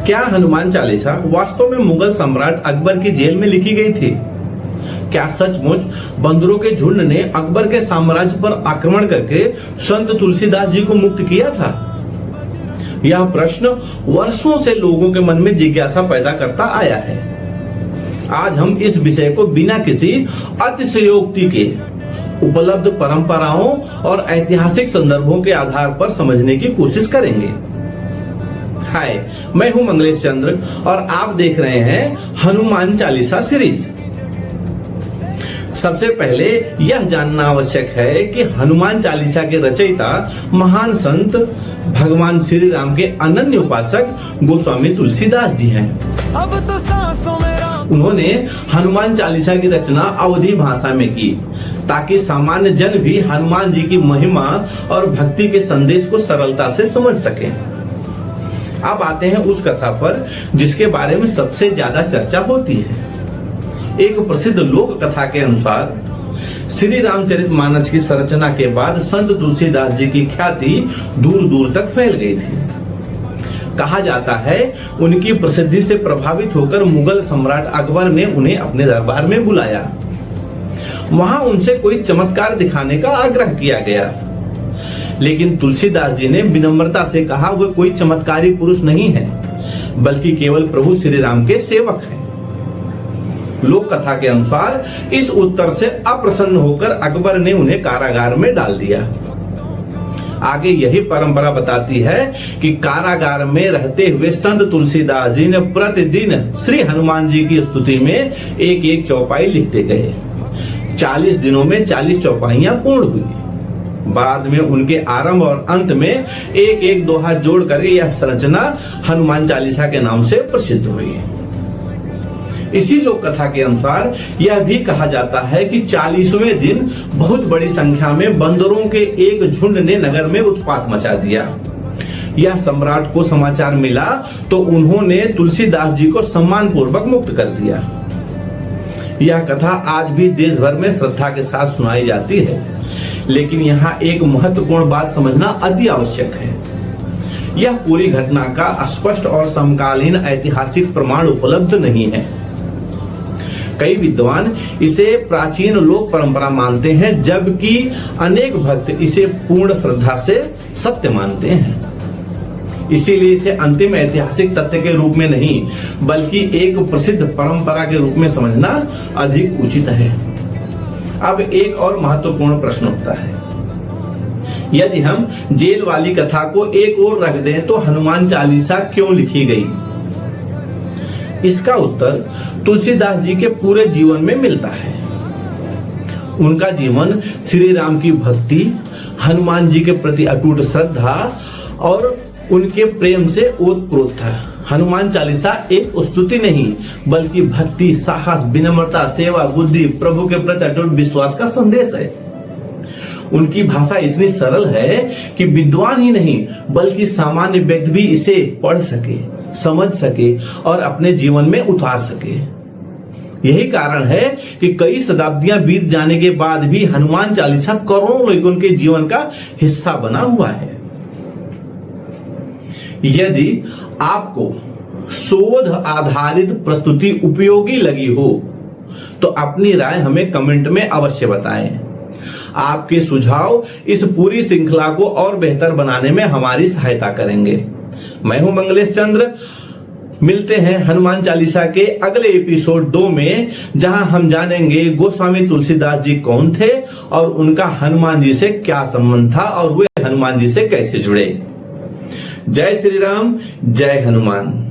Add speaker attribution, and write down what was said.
Speaker 1: क्या हनुमान चालीसा वास्तव में मुगल सम्राट अकबर की जेल में लिखी गई थी? क्या सचमुच बंदरों के झुंड ने अकबर के साम्राज्य पर आक्रमण करके संत तुलसीदास जी को मुक्त किया था? यह प्रश्न वर्षों से लोगों के मन में जिज्ञासा पैदा करता आया है। आज हम इस विषय को बिना किसी अतिशयोक्ति के उपलब्ध परंपराओं और ऐतिहासिक संदर्भों के आधार पर समझने की कोशिश करेंगे। हाय, मैं हूं मंगलेश चंद्र और आप देख रहे हैं हनुमान चालीसा सीरीज। सबसे पहले यह जानना आवश्यक है कि हनुमान चालीसा के रचयिता महान संत भगवान श्री राम के अनन्य उपासक गोस्वामी तुलसीदास जी हैं। अब तो सांसों में उन्होंने हनुमान चालीसा की रचना अवधी भाषा में की ताकि सामान्य जन भी हनुमान जी की महिमा और भक्ति के संदेश को सरलता से समझ सकें। अब आते हैं उस कथा पर जिसके बारे में सबसे ज्यादा चर्चा होती है। एक प्रसिद्ध लोक कथा के अनुसार श्री रामचरितमानस की संरचना के बाद संत तुलसीदास जी की ख्याति दूर दूर तक फैल गई थी। कहा जाता है उनकी प्रसिद्धि से प्रभावित होकर मुगल सम्राट अकबर ने उन्हें अपने दरबार में बुलाया। वहां उनसे कोई चमत्कार दिखाने का आग्रह किया गया, लेकिन तुलसीदास जी ने विनम्रता से कहा वह कोई चमत्कारी पुरुष नहीं है, बल्कि केवल प्रभु श्री राम के सेवक हैं। लोक कथा के अनुसार इस उत्तर से अप्रसन्न होकर अकबर ने उन्हें कारागार में डाल दिया। आगे यही परंपरा बताती है कि कारागार में रहते हुए संत तुलसीदास जी ने प्रतिदिन श्री हनुमान जी की स्तुति में एक एक चौपाई लिखते गए। 40 दिनों में 40 चौपाइयां पूर्ण हुई। बाद में उनके आरंभ और अंत में एक एक दोहा जोड़कर यह संरचना हनुमान चालीसा के नाम से प्रसिद्ध हुई। इसी लोक कथा के अनुसार यह भी कहा जाता है कि 40वें दिन बहुत बड़ी संख्या में बंदरों के एक झुंड ने नगर में उत्पात मचा दिया। यह सम्राट को समाचार मिला तो उन्होंने तुलसीदास जी को सम्मान पूर्वक मुक्त कर दिया। यह कथा आज भी देश भर में श्रद्धा के साथ सुनाई जाती है, लेकिन यहाँ एक महत्वपूर्ण बात समझना अति आवश्यक है। यह पूरी घटना का स्पष्ट और समकालीन ऐतिहासिक प्रमाण उपलब्ध नहीं है। कई विद्वान इसे प्राचीन लोक परंपरा मानते हैं, जबकि अनेक भक्त इसे पूर्ण श्रद्धा से सत्य मानते हैं। इसीलिए इसे अंतिम ऐतिहासिक तथ्य के रूप में नहीं, बल्कि एक प्रसिद्ध परंपरा के रूप में समझना अधिक उचित है। अब एक और महत्वपूर्ण प्रश्न उठता है, यदि हम जेल वाली कथा को एक ओर रख दें तो हनुमान चालीसा क्यों लिखी गई? इसका उत्तर तुलसीदास जी के पूरे जीवन में मिलता है। उनका जीवन श्री राम की भक्ति, हनुमान जी के प्रति अटूट श्रद्धा और उनके प्रेम से ओतप्रोत था। हनुमान चालीसा एक स्तुति नहीं, बल्कि भक्ति, साहस, विनम्रता, सेवा, बुद्धि, प्रभु के प्रति अटूट विश्वास का संदेश है। उनकी भाषा इतनी सरल है कि विद्वान ही नहीं बल्कि सामान्य व्यक्ति भी इसे पढ़ सके, समझ सके और अपने जीवन में उतार सके। यही कारण है कि कई शताब्दियां बीत जाने के बाद भी हनुमान चालीसा करोड़ों लोगों के जीवन का हिस्सा बना हुआ है। यदि आपको शोध आधारित प्रस्तुति उपयोगी लगी हो तो अपनी राय हमें कमेंट में अवश्य बताएं। आपके सुझाव इस पूरी श्रृंखला को और बेहतर बनाने में हमारी सहायता करेंगे। मैं हूं मंगलेश चंद्र। मिलते हैं हनुमान चालीसा के अगले एपिसोड 2 में, जहां हम जानेंगे गोस्वामी तुलसीदास जी कौन थे और उनका हनुमान जी से क्या संबंध था और वे हनुमान जी से कैसे जुड़े। जय श्री राम, जय हनुमान।